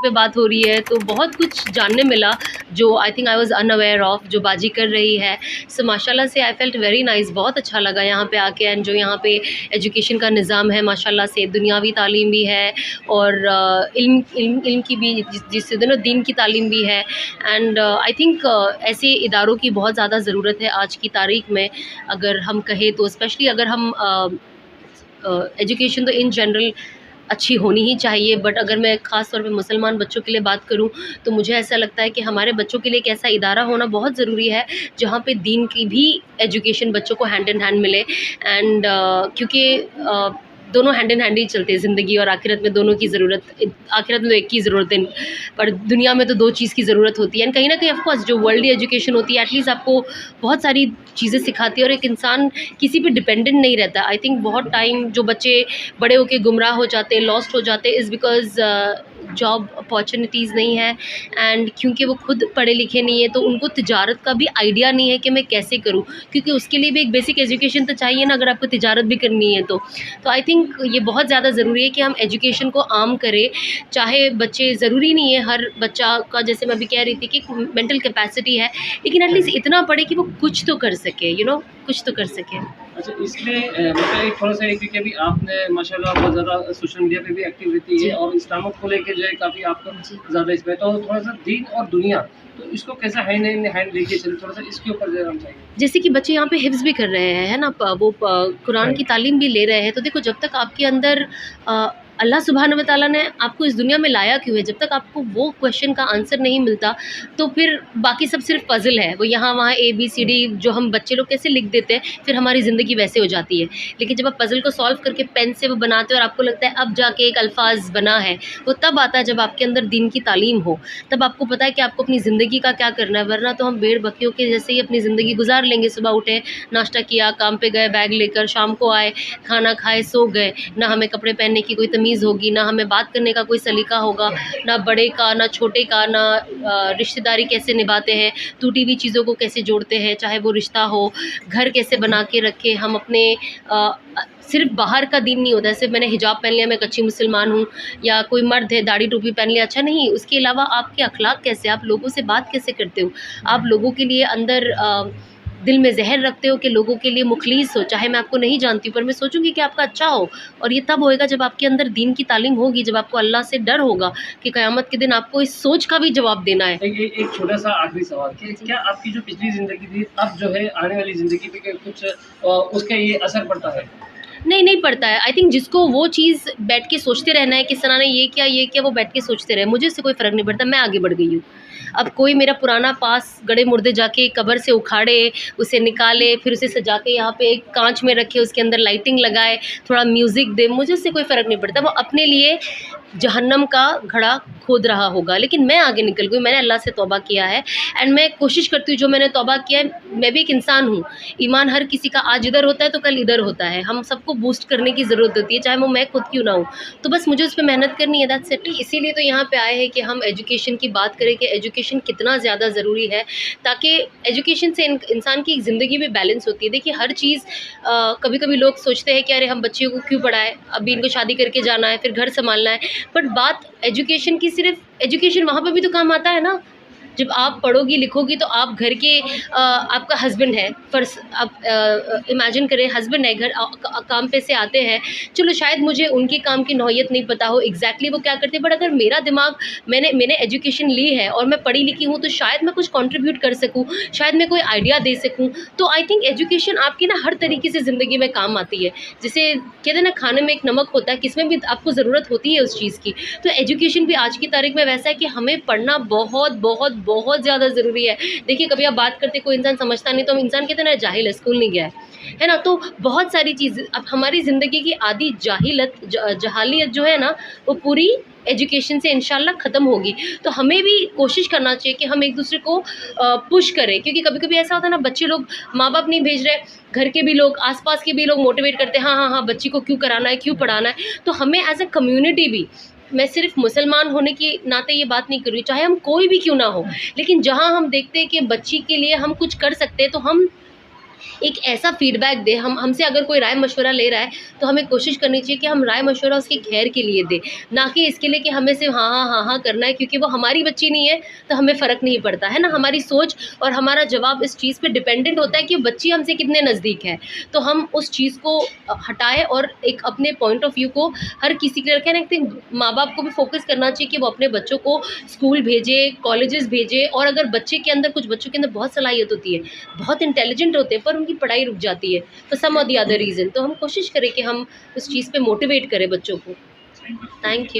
पे बात हो रही है तो बहुत कुछ जानने मिला जो I think I was unaware of, जो बाजी कर रही है। सो माशाल्लाह से आई फेल्ट वेरी नाइस, बहुत अच्छा लगा यहाँ पे आके। एंड जो यहाँ पे एजुकेशन का निज़ाम है माशाल्लाह से, दुनियावी तालीम भी है और इल्म की भी, जिससे दोनों दीन की तालीम भी है। एंड आई थिंक ऐसे इदारों की बहुत ज़्यादा ज़रूरत है आज की तारीख में। अगर हम कहें तो स्पेशली अगर हम एजुकेशन तो इन जनरल अच्छी होनी ही चाहिए, बट अगर मैं ख़ास तौर पे मुसलमान बच्चों के लिए बात करूं तो मुझे ऐसा लगता है कि हमारे बच्चों के लिए एक ऐसा इदारा होना बहुत ज़रूरी है जहां पे दीन की भी एजुकेशन बच्चों को हैंड इन हैंड मिले। एंड क्योंकि दोनों हैंड इन हैंड ही चलते हैं, ज़िंदगी और आखिरत में दोनों की ज़रूरत। आखिरत में तो एक की ज़रूरत है, पर दुनिया में तो दो चीज़ की ज़रूरत होती है। एंड कहीं ना कहीं ऑफकोर्स जो वर्ल्डली एजुकेशन होती है एटलीस्ट आपको बहुत सारी चीज़ें सिखाती है और एक इंसान किसी पे डिपेंडेंट नहीं रहता। आई थिंक बहुत टाइम जो बच्चे बड़े होकर गुमराह हो जाते हैं, लॉस्ट हो जाते हैं, इज़ बिकॉज़ जॉब अपॉर्चुनिटीज़ नहीं है। एंड क्योंकि वो खुद पढ़े लिखे नहीं है तो उनको तिजारत का भी आइडिया नहीं है कि मैं कैसे करूँ, क्योंकि उसके लिए भी एक बेसिक एजुकेशन तो चाहिए ना, अगर आपको तिजारत भी करनी है तो आई थिंक ये बहुत ज़्यादा ज़रूरी है कि हम एजुकेशन को आम करें। चाहे बच्चे, ज़रूरी नहीं है हर बच्चा का, जैसे मैं अभी कह रही थी कि मेंटल कैपेसिटी है, लेकिन एटलीस्ट इतना पढ़े कि वो कुछ तो कर सके, कुछ तो कर सके। अच्छा, इसमें मतलब एक थोड़ा सा एक, क्योंकि अभी आपने माशाल्लाह बहुत ज़्यादा सोशल मीडिया पे भी एक्टिव रहती है और इस्लाम को लेके जो है काफ़ी आपको ज़्यादा इसमें, तो थोड़ा सा दीन और दुनिया, तो इसको कैसा हैंड इन हैंड लेके चले, थोड़ा सा इसके ऊपर जो हम चाहिए। जैसे कि बच्चे यहाँ पे हिफ्ज़ भी कर रहे हैं, है ना, वो कुरान की तालीम भी ले रहे हैं। तो देखो, जब तक आपके अंदर अल्लाह सुब्हान व तआला ने आपको इस दुनिया में लाया क्यों है, जब तक आपको वो क्वेश्चन का आंसर नहीं मिलता तो फिर बाकी सब सिर्फ पज़ल है। वो यहाँ वहाँ ABCD जो हम बच्चे लोग कैसे लिख देते हैं, फिर हमारी ज़िंदगी वैसे हो जाती है। लेकिन जब आप पज़ल को सॉल्व करके पेन से वो बनाते हो और आपको लगता है अब जाके एक अल्फाज बना है, वो तब आता है जब आपके अंदर दीन की तालीम हो। तब आपको पता है कि आपको अपनी ज़िंदगी का क्या करना है, वरना तो हम भेड़ बकरियों के जैसे ही अपनी ज़िंदगी गुजार लेंगे। सुबह उठे, नाश्ता किया, काम पे गए बैग लेकर, शाम को आए, खाना खाए, सो गए। ना हमें कपड़े पहनने की कोई तमीज़ होगी, ना हमें बात करने का कोई सलीका होगा, ना बड़े का ना छोटे का, ना रिश्तेदारी कैसे निभाते हैं, टूटी हुई चीज़ों को कैसे जोड़ते हैं, चाहे वो रिश्ता हो, घर कैसे बना के रखें हम अपने। सिर्फ बाहर का दीन नहीं होता है, सिर्फ मैंने हिजाब पहन लिया मैं एक अच्छी मुसलमान हूँ, या कोई मर्द है दाढ़ी टोपी पहन लिया अच्छा नहीं। उसके अलावा आपके अखलाक कैसे, आप लोगों से बात कैसे करते हो, आप लोगों के लिए अंदर दिल में जहर रखते हो कि लोगों के लिए मुखलिस हो। चाहे मैं आपको नहीं जानती हूँ पर मैं सोचूंगी कि आपका अच्छा हो, और ये तब होएगा जब आपके अंदर दीन की तालीम होगी, जब आपको अल्लाह से डर होगा कि क़यामत के दिन आपको इस सोच का भी जवाब देना है। एक छोटा सा आखिरी सवाल कि क्या आपकी जो पिछली ज़िंदगी थी अब जो है आने वाली ज़िंदगी पे कुछ उसका ये असर पड़ता है? नहीं पड़ता है। आई थिंक जिसको वो चीज़ बैठ के सोचते रहना है कि सना ने ये किया, वो बैठ के सोचते रहे। मुझे इससे कोई फ़र्क नहीं पड़ता, मैं आगे बढ़ गई हूँ। अब कोई मेरा पुराना पास गड़े मुर्दे जाके कब्र से उखाड़े, उसे निकाले, फिर उसे सजा के यहाँ पे एक कांच में रखे, उसके अंदर लाइटिंग लगाए, थोड़ा म्यूज़िक दे, मुझे उससे कोई फ़र्क नहीं पड़ता। वो अपने लिए जहन्नम का घड़ा खोद रहा होगा, लेकिन मैं आगे निकल गई। मैंने अल्लाह से तौबा किया है एंड मैं कोशिश करती हूँ जो मैंने तौबा किया है। मैं भी एक इंसान हूँ, ईमान हर किसी का आज इधर होता है तो कल इधर होता है। हम सबको बूस्ट करने की ज़रूरत होती है, चाहे वो मैं खुद क्यों ना हूँ। तो बस मुझे उस पर मेहनत करनी है, दैट्स इट। इसीलिए तो यहाँ पे आए हैं कि हम एजुकेशन की बात करें कि एजुकेशन कितना ज़्यादा ज़रूरी है, ताकि एजुकेशन से इंसान की ज़िंदगी में बैलेंस होती है। देखिए हर चीज़, कभी कभी लोग सोचते हैं कि अरे हम बच्चियों को क्यों पढ़ाएं, अभी इनको शादी करके जाना है, फिर घर संभालना है। बट बात एजुकेशन की, सिर्फ एजुकेशन वहाँ पे भी तो काम आता है ना। जब आप पढ़ोगी लिखोगी तो आप घर के, आपका हस्बैंड है, फर्स्ट आप इमेजिन करें हस्बैंड है, घर काम पे से आते हैं, चलो शायद मुझे उनके काम की नौयत नहीं पता हो एग्जैक्टली वो क्या करते हैं, बट अगर मेरा दिमाग, मैंने एजुकेशन ली है और मैं पढ़ी लिखी हूँ तो शायद मैं कुछ कंट्रीब्यूट कर सकूँ, शायद मैं कोई आइडिया दे सकूँ। तो आई थिंक एजुकेशन आपकी ना हर तरीके से ज़िंदगी में काम आती है। जैसे कहते हैं ना खाने में एक नमक होता है, किसमें भी आपको ज़रूरत होती है उस चीज़ की, तो एजुकेशन भी आज की तारीख में वैसा है कि हमें पढ़ना बहुत बहुत बहुत ज़्यादा ज़रूरी है। देखिए कभी आप बात करते कोई इंसान समझता नहीं तो हम इंसान कहते हैं ना जाहिल है, स्कूल नहीं गया है ना। तो बहुत सारी चीज़, अब हमारी ज़िंदगी की आधी जहालियत जो है ना, वो पूरी एजुकेशन से इंशाल्लाह ख़त्म होगी। तो हमें भी कोशिश करना चाहिए कि हम एक दूसरे को पुश करें, क्योंकि कभी कभी ऐसा होता है ना, बच्चे लोग, माँ बाप नहीं भेज रहे, घर के भी लोग, आसपास के भी लोग मोटिवेट करते हैं, हाँ बच्ची को क्यों कराना है, क्यों पढ़ाना है। तो हमें एज अ कम्युनिटी भी, मैं सिर्फ मुसलमान होने के नाते ये बात नहीं कर रही, चाहे हम कोई भी क्यों ना हो, लेकिन जहाँ हम देखते हैं कि बच्ची के लिए हम कुछ कर सकते हैं तो हम एक ऐसा फीडबैक दे, हम हमसे अगर कोई राय मशवरा ले रहा है तो हमें कोशिश करनी चाहिए कि हम राय मशवरा उसके खैर के लिए दें, ना कि इसके लिए कि हमें सिर्फ हाँ हाँ हाँ हाँ करना है, क्योंकि वो हमारी बच्ची नहीं है तो हमें फ़र्क नहीं पड़ता है ना। हमारी सोच और हमारा जवाब इस चीज़ पे डिपेंडेंट होता है कि वो बच्ची हमसे कितने नज़दीक है। तो हम उस चीज़ को हटाएं और एक अपने पॉइंट ऑफ व्यू को हर किसी के रखें ना। माँ बाप को भी फोकस करना चाहिए कि वो अपने बच्चों को स्कूल भेजे, कॉलेजेस भेजे, और अगर बच्चे के अंदर, कुछ बच्चों के अंदर बहुत सलाहियत होती है, बहुत इंटेलिजेंट होते हैं, पर उनकी पढ़ाई रुक जाती है फॉर सम और द अदर रीज़न, तो हम कोशिश करें कि हम उस चीज़ पे मोटिवेट करें बच्चों को। Thank you.